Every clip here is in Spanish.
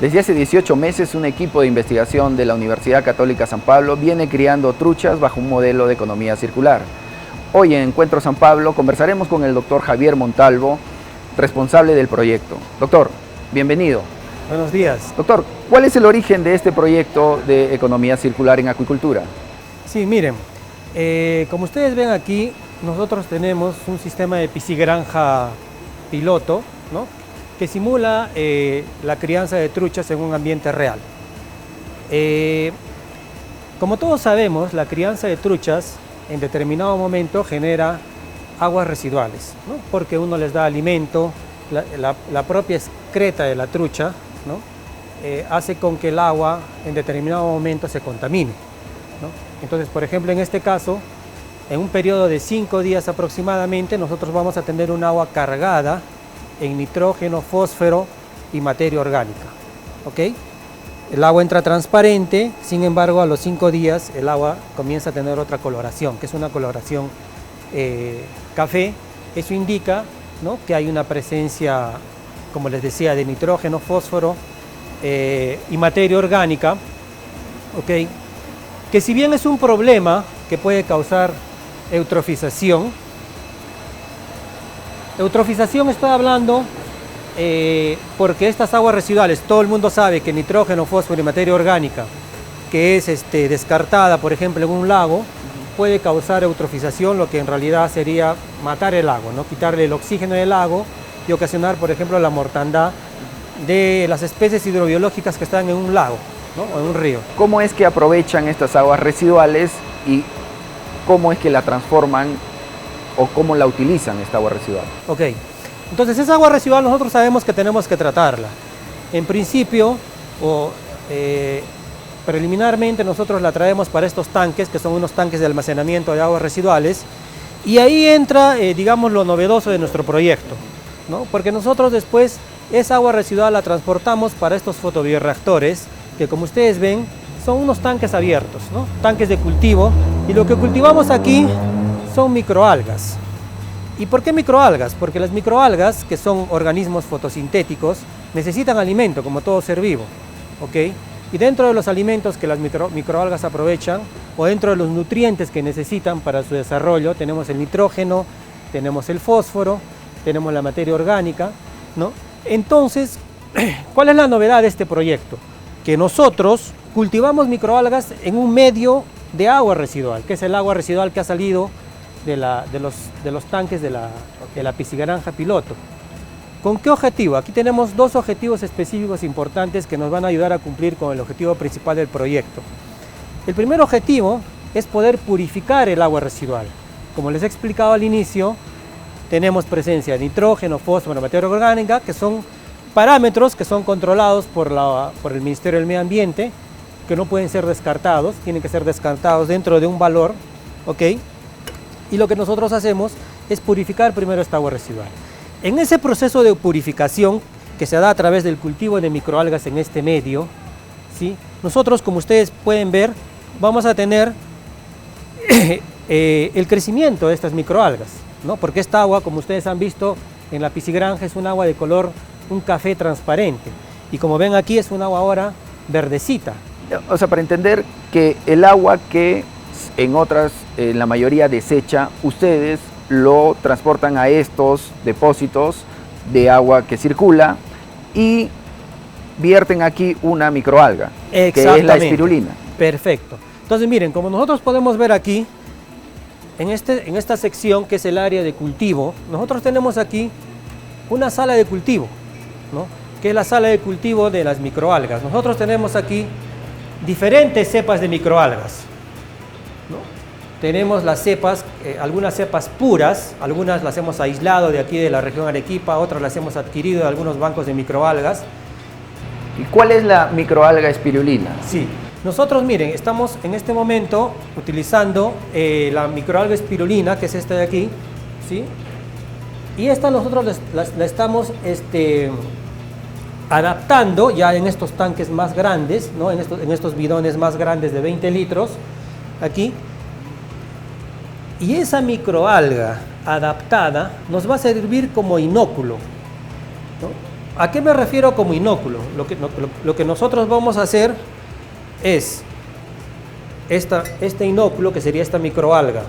Desde hace 18 meses, un equipo de investigación de la Universidad Católica San Pablo viene criando truchas bajo un modelo de economía circular. Hoy en Encuentro San Pablo conversaremos con el doctor Javier Montalvo, responsable del proyecto. Doctor, bienvenido. Buenos días. Doctor, ¿cuál es el origen de este proyecto de economía circular en acuicultura? Sí, miren, como ustedes ven aquí, nosotros tenemos un sistema de piscigranja piloto, ¿no?, que simula la crianza de truchas en un ambiente real. Como todos sabemos, la crianza de truchas en determinado momento genera aguas residuales, ¿no?, porque uno les da alimento, la propia excreta de la trucha, ¿no?, hace con que el agua en determinado momento se contamine, ¿no? Entonces, por ejemplo, en este caso, en un periodo de 5 días aproximadamente, nosotros vamos a tener un agua cargada en nitrógeno, fósforo y materia orgánica, ¿ok? El agua entra transparente, sin embargo, a los 5 días el agua comienza a tener otra coloración, que es una coloración café. Eso indica, ¿no?, que hay una presencia, como les decía, de nitrógeno, fósforo y materia orgánica, ¿ok?, que si bien es un problema que puede causar eutrofización estoy hablando porque estas aguas residuales, todo el mundo sabe que nitrógeno, fósforo y materia orgánica, que es descartada, por ejemplo, en un lago, puede causar eutrofización, lo que en realidad sería matar el lago, ¿no?, quitarle el oxígeno del lago y ocasionar, por ejemplo, la mortandad de las especies hidrobiológicas que están en un lago, ¿no?, o en un río. ¿Cómo es que aprovechan estas aguas residuales y cómo es que la transforman o cómo la utilizan esta agua residual? Ok, entonces esa agua residual nosotros sabemos que tenemos que tratarla. En principio, preliminarmente nosotros la traemos para estos tanques, que son unos tanques de almacenamiento de aguas residuales, y ahí entra, digamos, lo novedoso de nuestro proyecto, ¿no?, porque nosotros después esa agua residual la transportamos para estos fotobioreactores, que como ustedes ven, son unos tanques abiertos, ¿no?, tanques de cultivo, y lo que cultivamos aquí son microalgas. ¿Y por qué microalgas? Porque las microalgas, que son organismos fotosintéticos, necesitan alimento como todo ser vivo, ¿ok? Y dentro de los alimentos que las microalgas aprovechan, o dentro de los nutrientes que necesitan para su desarrollo, tenemos el nitrógeno, tenemos el fósforo, tenemos la materia orgánica, ¿no? Entonces, ¿cuál es la novedad de este proyecto? Que nosotros cultivamos microalgas en un medio de agua residual, que es el agua residual que ha salido de los tanques de la piscigranja piloto. ¿Con qué objetivo? Aquí tenemos 2 objetivos específicos importantes que nos van a ayudar a cumplir con el objetivo principal del proyecto. El primer objetivo es poder purificar el agua residual. Como les he explicado al inicio, tenemos presencia de nitrógeno, fósforo, materia orgánica, que son parámetros que son controlados por el Ministerio del Medio Ambiente, que no pueden ser descartados, tienen que ser descartados dentro de un valor, ¿ok? Y lo que nosotros hacemos es purificar primero esta agua residual. En ese proceso de purificación, que se da a través del cultivo de microalgas en este medio, ¿sí?, nosotros, como ustedes pueden ver, vamos a tener el crecimiento de estas microalgas, ¿no?, porque esta agua, como ustedes han visto en la piscigranja, es un agua de color, un café transparente, y como ven aquí es un agua ahora verdecita. O sea, para entender que el agua que en la mayoría desecha, ustedes lo transportan a estos depósitos de agua que circula y vierten aquí una microalga, que es la espirulina. Perfecto. Entonces miren, como nosotros podemos ver aquí, en esta sección que es el área de cultivo, nosotros tenemos aquí una sala de cultivo, ¿no?, que es la sala de cultivo de las microalgas. Nosotros tenemos aquí diferentes cepas de microalgas, ¿no? Tenemos las cepas, algunas cepas puras, algunas las hemos aislado de aquí de la región Arequipa, otras las hemos adquirido de algunos bancos de microalgas. ¿Y cuál es la microalga espirulina? Sí, nosotros miren, estamos en este momento utilizando la microalga espirulina, que es esta de aquí, ¿sí? Y esta nosotros la estamos adaptando ya en estos tanques más grandes, ¿no?, en estos bidones más grandes de 20 litros, aquí. Y esa microalga adaptada nos va a servir como inóculo, ¿no? ¿A qué me refiero como inóculo? Lo que nosotros vamos a hacer es este inóculo, que sería esta microalga,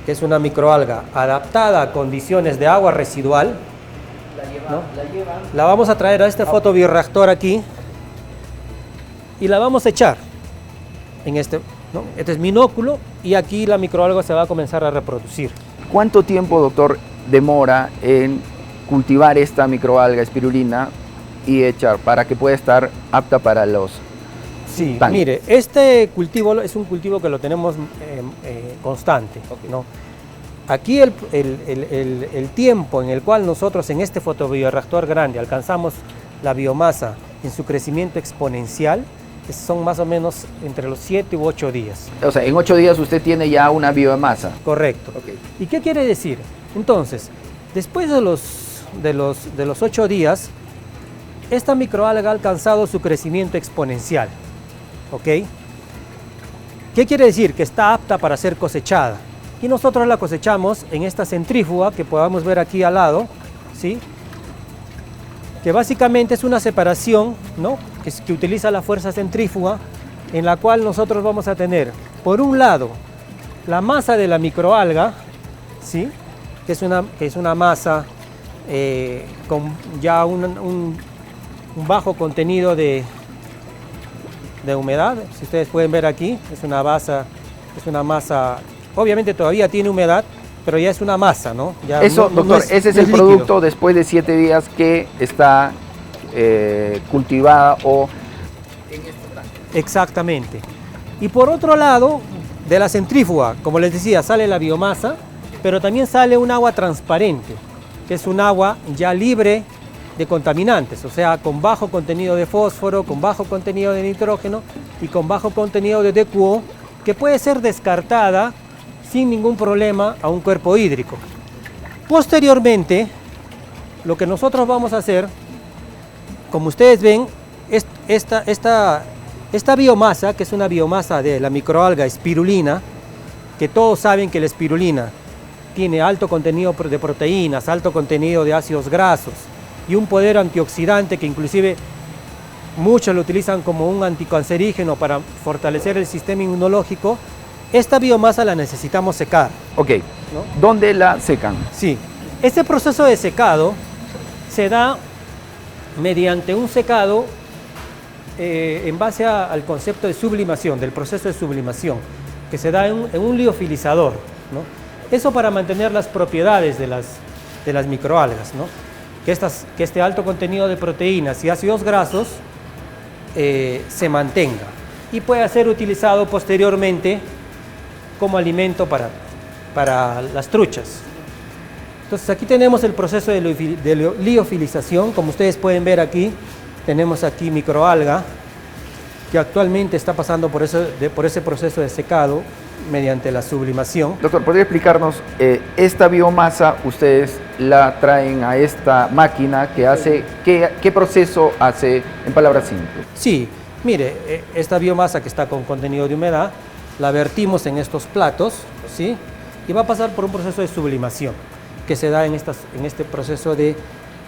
que es una microalga adaptada a condiciones de agua residual. La vamos a traer a este fotobioreactor aquí y la vamos a echar en este, ¿no? Este es mi inóculo y aquí la microalga se va a comenzar a reproducir. ¿Cuánto tiempo, doctor, demora en cultivar esta microalga espirulina y echar para que pueda estar apta para los Sí, tanques? mire, este cultivo es un cultivo que lo tenemos constante, ¿no? Aquí el tiempo en el cual nosotros en este fotobioreactor grande alcanzamos la biomasa en su crecimiento exponencial son más o menos entre los 7 u 8 días. O sea, en 8 días usted tiene ya una biomasa. Correcto. Okay. ¿Y qué quiere decir? Entonces, después de los 8 días, esta microalga ha alcanzado su crecimiento exponencial. ¿Ok? ¿Qué quiere decir? Que está apta para ser cosechada. Y nosotros la cosechamos en esta centrífuga que podamos ver aquí al lado, ¿sí? Que básicamente es una separación, ¿no? que utiliza la fuerza centrífuga, en la cual nosotros vamos a tener, por un lado, la masa de la microalga, ¿sí? que es una masa con ya un bajo contenido de humedad. Si ustedes pueden ver aquí, es una masa, obviamente todavía tiene humedad, pero ya es una masa, ¿no? Ya eso, no, doctor, ese es el líquido. producto después de 7 días que está cultivada o en este tanque. Exactamente. Y por otro lado, de la centrífuga, como les decía, sale la biomasa, pero también sale un agua transparente, que es un agua ya libre de contaminantes, o sea, con bajo contenido de fósforo, con bajo contenido de nitrógeno y con bajo contenido de DQO, que puede ser descartada sin ningún problema a un cuerpo hídrico. Posteriormente, lo que nosotros vamos a hacer, como ustedes ven, esta biomasa, que es una biomasa de la microalga espirulina, que todos saben que la espirulina tiene alto contenido de proteínas, alto contenido de ácidos grasos y un poder antioxidante que inclusive muchos lo utilizan como un anticancerígeno para fortalecer el sistema inmunológico. Esta biomasa la necesitamos secar. Ok, ¿no? ¿Dónde la secan? Sí, este proceso de secado se da mediante un secado en base al concepto de sublimación, del proceso de sublimación, que se da en un liofilizador, ¿no? Eso para mantener las propiedades de las microalgas, ¿no? Que este alto contenido de proteínas y ácidos grasos se mantenga y pueda ser utilizado posteriormente como alimento para las truchas. Entonces aquí tenemos el proceso de liofilización. Como ustedes pueden ver aquí, tenemos aquí microalga que actualmente está pasando por ese proceso de secado mediante la sublimación. Doctor, ¿podría explicarnos esta biomasa ustedes la traen a esta máquina que hace, qué proceso hace en palabras simples? Sí, mire, esta biomasa que está con contenido de humedad la vertimos en estos platos, ¿sí? Y va a pasar por un proceso de sublimación que se da en este proceso de,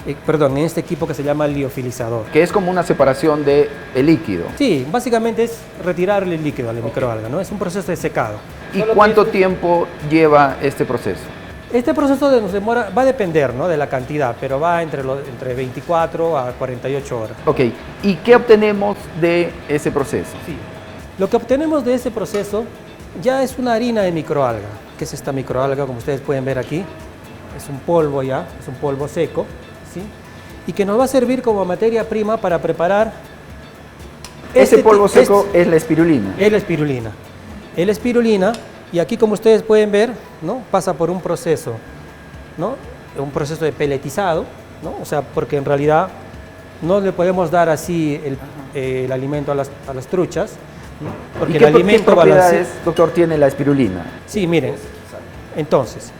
en este equipo que se llama liofilizador. Que es como una separación del líquido. Sí, básicamente es retirarle el líquido a la microalga, ¿no? Es un proceso de secado. ¿Y cuánto tiempo lleva este proceso? Este proceso nos demora, va a depender, ¿no? de la cantidad, pero va entre 24 a 48 horas. Ok, ¿y qué obtenemos de ese proceso? Sí. Lo que obtenemos de ese proceso ya es una harina de microalga, que es esta microalga, como ustedes pueden ver aquí. Es un polvo ya, es un polvo seco, ¿sí? Y que nos va a servir como materia prima para preparar... Ese polvo seco es la espirulina. Es la espirulina. Es la espirulina, y aquí como ustedes pueden ver, ¿no? Pasa por un proceso, ¿no? Un proceso de peletizado, ¿no? O sea, porque en realidad no le podemos dar así el alimento a las truchas, ¿no? Porque ¿Y el alimento qué propiedades, doctor, tiene la espirulina? Sí, miren, entonces,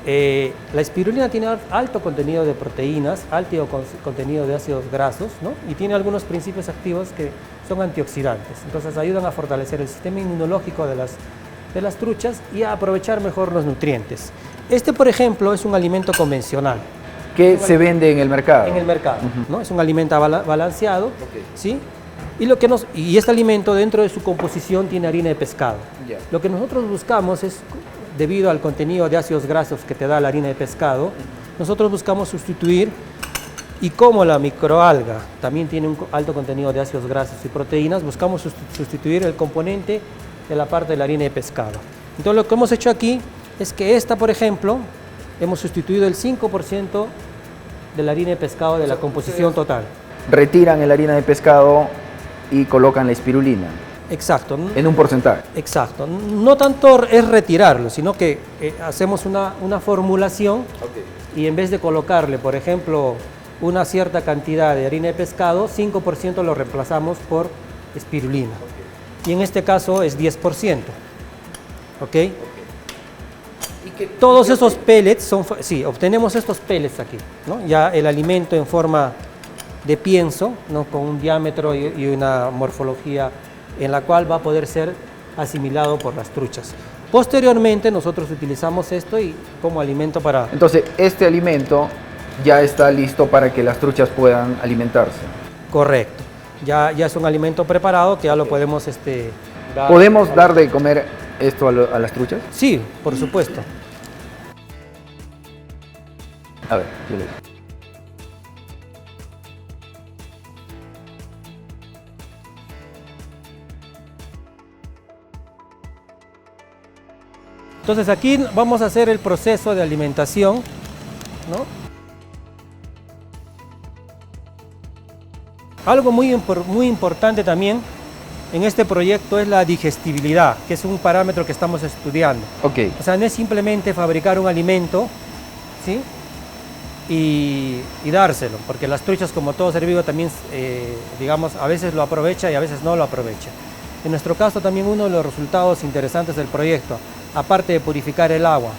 la espirulina tiene alto contenido de proteínas, alto contenido de ácidos grasos, ¿no? Y tiene algunos principios activos que son antioxidantes. Entonces ayudan a fortalecer el sistema inmunológico de las truchas y a aprovechar mejor los nutrientes. Este, por ejemplo, es un alimento convencional, que se vende en el mercado. En el mercado, ¿no? Es un alimento balanceado, Ok. ¿sí? Y este alimento dentro de su composición tiene harina de pescado. Ya. Lo que nosotros buscamos es, debido al contenido de ácidos grasos que te da la harina de pescado, nosotros buscamos sustituir, y como la microalga también tiene un alto contenido de ácidos grasos y proteínas, buscamos sustituir el componente de la parte de la harina de pescado. Entonces lo que hemos hecho aquí es que esta, por ejemplo, hemos sustituido el 5% de la harina de pescado de la composición total. Retiran la harina de pescado y colocan la espirulina Exacto. en un porcentaje. Exacto. No tanto es retirarlo, sino que hacemos una formulación y en vez de colocarle, por ejemplo, una cierta cantidad de harina de pescado, 5% lo reemplazamos por espirulina. Y en este caso es 10%. ¿Ok? Todos esos pellets son, sí, obtenemos estos pellets aquí, ¿no? Ya el alimento en forma de pienso, ¿no? Con un diámetro y una morfología en la cual va a poder ser asimilado por las truchas. Posteriormente nosotros utilizamos esto como alimento para... Entonces, este alimento ya está listo para que las truchas puedan alimentarse. Correcto. Ya es un alimento preparado que ya lo podemos dar. ¿Podemos dar de comer esto a las truchas? Sí, por supuesto. A ver, yo le... Entonces aquí vamos a hacer el proceso de alimentación, ¿no? Algo muy importante también en este proyecto es la digestibilidad, que es un parámetro que estamos estudiando. Ok. O sea, no es simplemente fabricar un alimento, ¿sí? Y dárselo, porque las truchas, como todo ser vivo, también, digamos, a veces lo aprovecha y a veces no lo aprovecha. En nuestro caso, también uno de los resultados interesantes del proyecto, aparte de purificar el agua,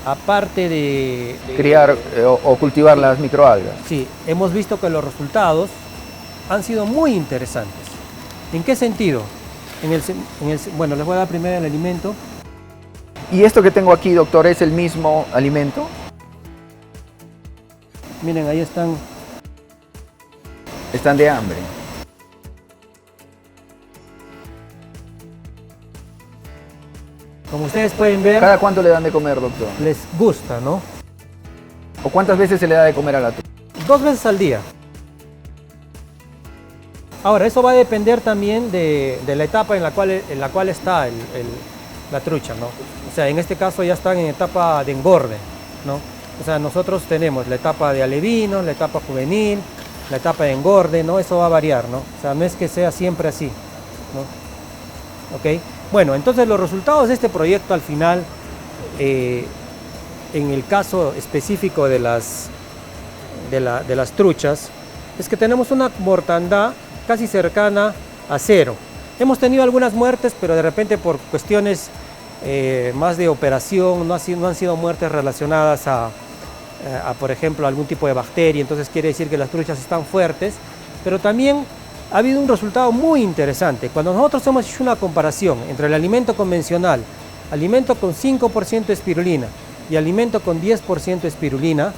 aparte de Criar o cultivar las microalgas. Sí, hemos visto que los resultados han sido muy interesantes. ¿En qué sentido? Bueno, les voy a dar primero el alimento. ¿Y esto que tengo aquí, doctor, es el mismo alimento? Miren, ahí están. Están de hambre. Como ustedes pueden ver, ¿Cada cuánto le dan de comer, doctor? les gusta, ¿no? ¿O cuántas veces se le da de comer a la trucha? 2 veces al día. Ahora, eso va a depender también de la etapa en la cual está la trucha, ¿no? O sea, en este caso ya están en etapa de engorde, ¿no? O sea, nosotros tenemos la etapa de alevino, la etapa juvenil, la etapa de engorde, ¿no? Eso va a variar, ¿no? O sea, no es que sea siempre así, ¿no? ¿Ok? Bueno, entonces los resultados de este proyecto al final, en el caso específico de las truchas, es que tenemos una mortandad casi cercana a 0. Hemos tenido algunas muertes, pero de repente por cuestiones más de operación, no han sido muertes relacionadas a, por ejemplo, algún tipo de bacteria, entonces quiere decir que las truchas están fuertes, pero también ha habido un resultado muy interesante. Cuando nosotros hemos hecho una comparación entre el alimento convencional, alimento con 5% de espirulina y alimento con 10% de espirulina,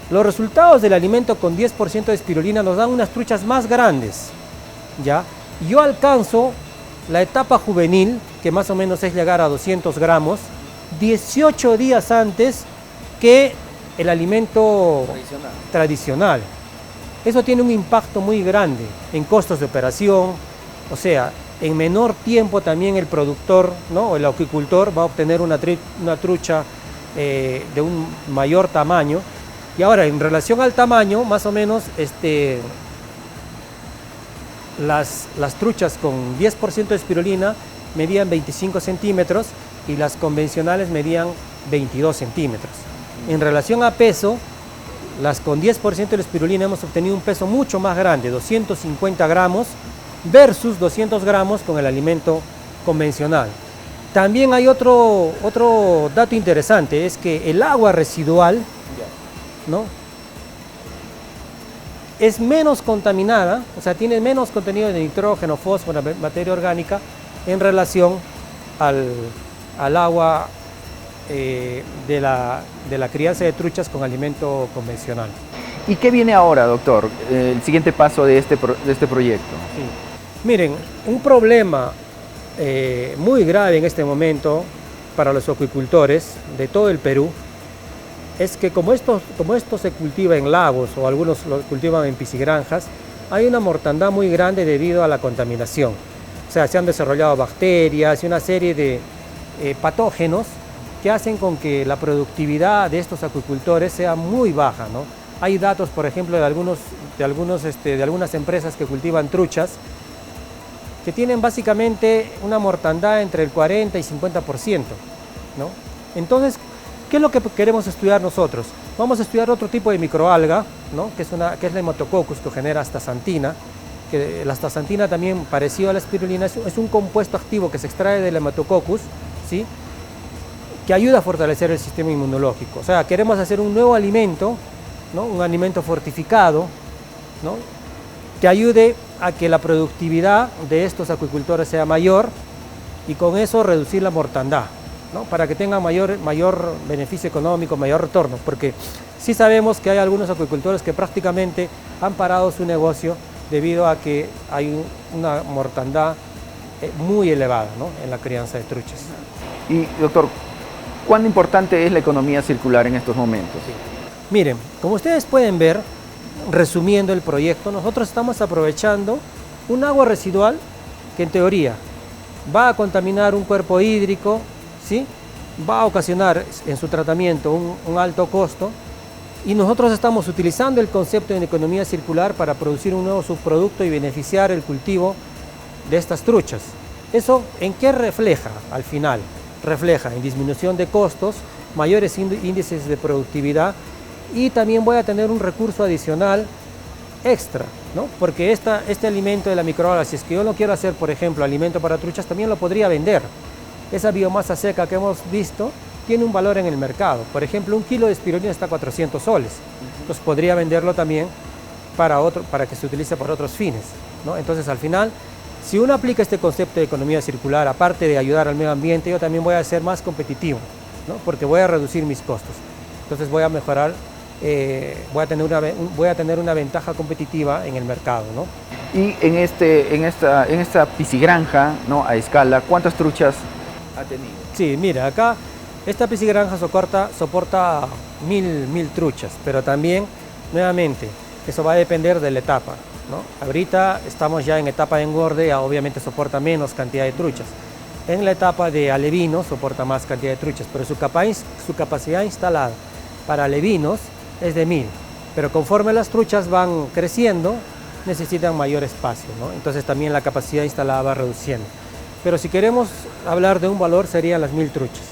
los resultados del alimento con 10% de espirulina nos dan unas truchas más grandes, ¿ya? Yo alcanzo la etapa juvenil, que más o menos es llegar a 200 gramos, 18 días antes que el alimento tradicional. Eso tiene un impacto muy grande en costos de operación, o sea, en menor tiempo también el productor, ¿no? O el acuicultor va a obtener una trucha de un mayor tamaño. Y ahora, en relación al tamaño, más o menos, las truchas con 10% de espirulina medían 25 centímetros y las convencionales medían 22 centímetros. En relación a peso, las con 10% de espirulina hemos obtenido un peso mucho más grande, 250 gramos versus 200 gramos con el alimento convencional. También hay otro dato interesante, es que el agua residual, ¿no?, es menos contaminada, o sea, tiene menos contenido de nitrógeno, fósforo, materia orgánica en relación al agua de la crianza de truchas con alimento convencional. ¿Y qué viene ahora, doctor? El siguiente paso de este proyecto. Sí. Miren, un problema muy grave en este momento para los acuicultores de todo el Perú es que como esto se cultiva en lagos o algunos lo cultivan en piscigranjas, hay una mortandad muy grande debido a la contaminación. O sea, se han desarrollado bacterias y una serie de patógenos que hacen con que la productividad de estos acuicultores sea muy baja, ¿no? Hay datos, por ejemplo, de algunas empresas que cultivan truchas que tienen básicamente una mortandad entre el 40 y 50%, ¿no? Entonces, ¿qué es lo que queremos estudiar nosotros? Vamos a estudiar otro tipo de microalga, ¿no? que es la Haematococcus, que genera astaxantina, que la astaxantina también, parecido a la espirulina, es un compuesto activo que se extrae del Haematococcus, ¿sí? que ayuda a fortalecer el sistema inmunológico. O sea, queremos hacer un nuevo alimento, ¿no? un alimento fortificado, ¿no? que ayude a que la productividad de estos acuicultores sea mayor y con eso reducir la mortandad, ¿no? para que tengan mayor beneficio económico, mayor retorno, porque sí sabemos que hay algunos acuicultores que prácticamente han parado su negocio debido a que hay una mortandad muy elevada, ¿no? en la crianza de truchas. Y doctor, ¿cuán importante es la economía circular en estos momentos? Sí. Miren, como ustedes pueden ver, resumiendo el proyecto, nosotros estamos aprovechando un agua residual que en teoría va a contaminar un cuerpo hídrico, ¿sí? va a ocasionar en su tratamiento un alto costo, y nosotros estamos utilizando el concepto de economía circular para producir un nuevo subproducto y beneficiar el cultivo de estas truchas. ¿Eso en qué refleja al final? Refleja en disminución de costos, mayores índices de productividad, y también voy a tener un recurso adicional extra, ¿no? porque este alimento de la microalga, si es que yo lo quiero hacer, por ejemplo, alimento para truchas, también lo podría vender. Esa biomasa seca que hemos visto tiene un valor en el mercado. Por ejemplo, un kilo de espirulina está a 400 soles. Entonces podría venderlo también para que se utilice por otros fines, ¿no? Entonces, al final, si uno aplica este concepto de economía circular, aparte de ayudar al medio ambiente, yo también voy a ser más competitivo, ¿no? porque voy a reducir mis costos. Entonces voy a mejorar, voy a tener una ventaja competitiva en el mercado, ¿no? Y en esta piscigranja, ¿no? a escala, ¿cuántas truchas ha tenido? Sí, mira, acá esta piscigranja soporta 1000 truchas, pero también, nuevamente, eso va a depender de la etapa, ¿no? Ahorita estamos ya en etapa de engorde, obviamente soporta menos cantidad de truchas. En la etapa de alevinos soporta más cantidad de truchas, pero su capacidad instalada para alevinos es de 1000, pero conforme las truchas van creciendo, necesitan mayor espacio, ¿no? Entonces también la capacidad instalada va reduciendo. Pero si queremos hablar de un valor, serían las 1000 truchas.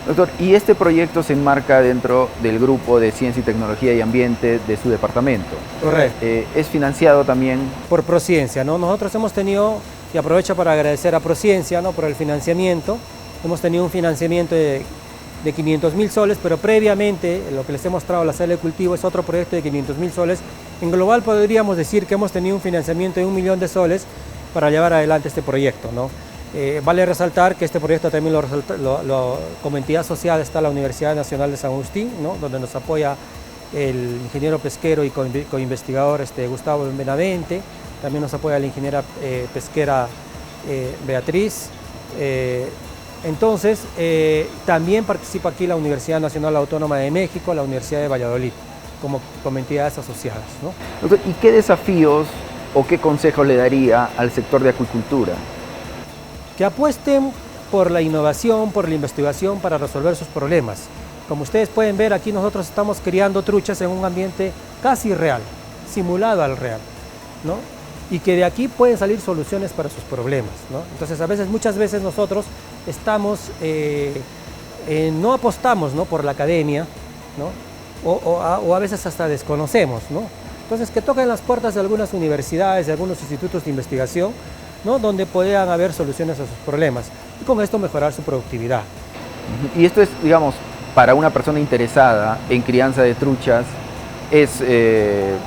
Doctor, ¿y este proyecto se enmarca dentro del grupo de Ciencia y Tecnología y Ambiente de su departamento? Correcto. ¿Es financiado también? Por Prociencia, ¿no? Nosotros hemos tenido, y aprovecho para agradecer a Prociencia, ¿no? por el financiamiento. Hemos tenido un financiamiento de 500.000 soles, pero previamente, lo que les he mostrado, la sala de cultivo, es otro proyecto de 500.000 soles. En global podríamos decir que hemos tenido un financiamiento de 1 millón de soles para llevar adelante este proyecto, ¿no? Vale resaltar que este proyecto también como entidad asociada está la Universidad Nacional de San Agustín, ¿no? donde nos apoya el ingeniero pesquero y coinvestigador Gustavo Benavente, también nos apoya la ingeniera pesquera Beatriz. Entonces, también participa aquí la Universidad Nacional Autónoma de México, la Universidad de Valladolid, como entidades asociadas, ¿no? Doctor, ¿y qué desafíos o qué consejos le daría al sector de acuicultura? Que apuesten por la innovación, por la investigación para resolver sus problemas. Como ustedes pueden ver, aquí nosotros estamos criando truchas en un ambiente casi real, simulado al real, ¿no? Y que de aquí pueden salir soluciones para sus problemas, ¿no? Entonces, muchas veces nosotros no apostamos, ¿no? por la academia, ¿no? o a veces hasta desconocemos, ¿no? Entonces, que toquen las puertas de algunas universidades, de algunos institutos de investigación, ¿no? donde puedan haber soluciones a sus problemas y con esto mejorar su productividad. Y esto es, digamos, para una persona interesada en crianza de truchas,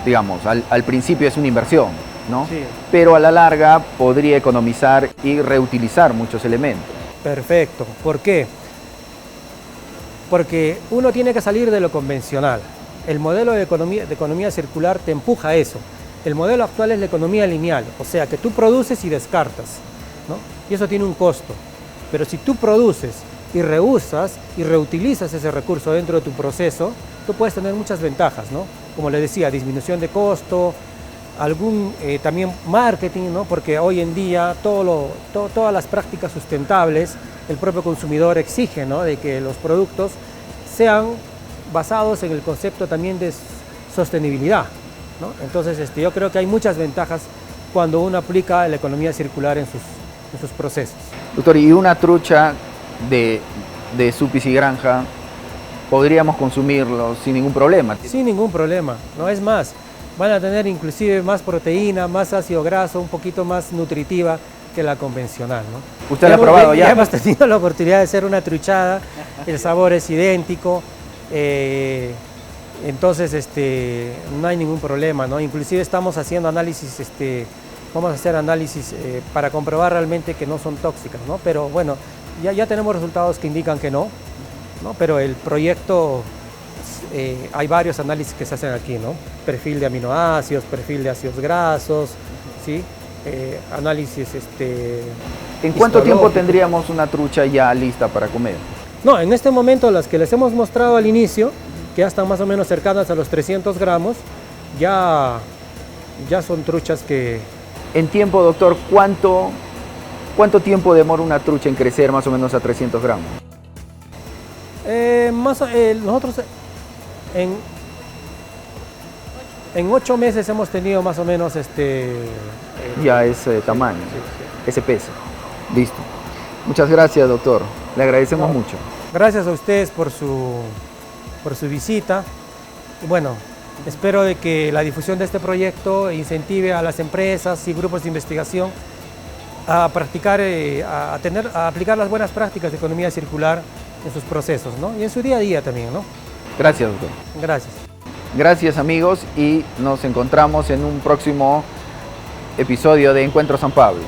digamos, al principio es una inversión, ¿no? Sí. Pero a la larga podría economizar y reutilizar muchos elementos. Perfecto. ¿Por qué? porque uno tiene que salir de lo convencional. El modelo de economía circular te empuja a eso. El modelo actual es la economía lineal, o sea que tú produces y descartas, ¿no? Y eso tiene un costo. Pero si tú produces y reusas y reutilizas ese recurso dentro de tu proceso, tú puedes tener muchas ventajas, ¿no? Como les decía, disminución de costo, también marketing, ¿no? Porque hoy en día todas las prácticas sustentables, el propio consumidor exige, ¿no? De que los productos sean basados en el concepto también de sostenibilidad, ¿no? Entonces yo creo que hay muchas ventajas cuando uno aplica la economía circular en sus procesos. Doctor, ¿y una trucha de su piscigranja podríamos consumirlo sin ningún problema? Sin ningún problema, ¿no? Es más, van a tener inclusive más proteína, más ácido graso, un poquito más nutritiva que la convencional, ¿no? ¿Usted la ha probado ya? Ya hemos tenido la oportunidad de hacer una truchada, el sabor es idéntico, entonces no hay ningún problema, ¿no? Inclusive estamos haciendo análisis, vamos a hacer análisis para comprobar realmente que no son tóxicas, ¿no? Pero bueno, ya tenemos resultados que indican que no, pero el proyecto, hay varios análisis que se hacen aquí, ¿no? Perfil de aminoácidos, perfil de ácidos grasos, ¿sí? Análisis ¿En cuánto tiempo tendríamos una trucha ya lista para comer? No, en este momento las que les hemos mostrado al inicio, que ya están más o menos cercanas a los 300 gramos, ya son truchas que... En tiempo, doctor, ¿cuánto tiempo demora una trucha en crecer más o menos a 300 gramos? Nosotros en 8 meses hemos tenido más o menos ya ese tamaño, sí. ese peso. Listo. Muchas gracias, doctor. Le agradecemos mucho. Gracias a ustedes por su visita. Y bueno, espero de que la difusión de este proyecto incentive a las empresas y grupos de investigación a practicar, a aplicar las buenas prácticas de economía circular en sus procesos, ¿no? Y en su día a día también, ¿no? Gracias, doctor. Gracias. Gracias, amigos, y nos encontramos en un próximo episodio de Encuentro San Pablo.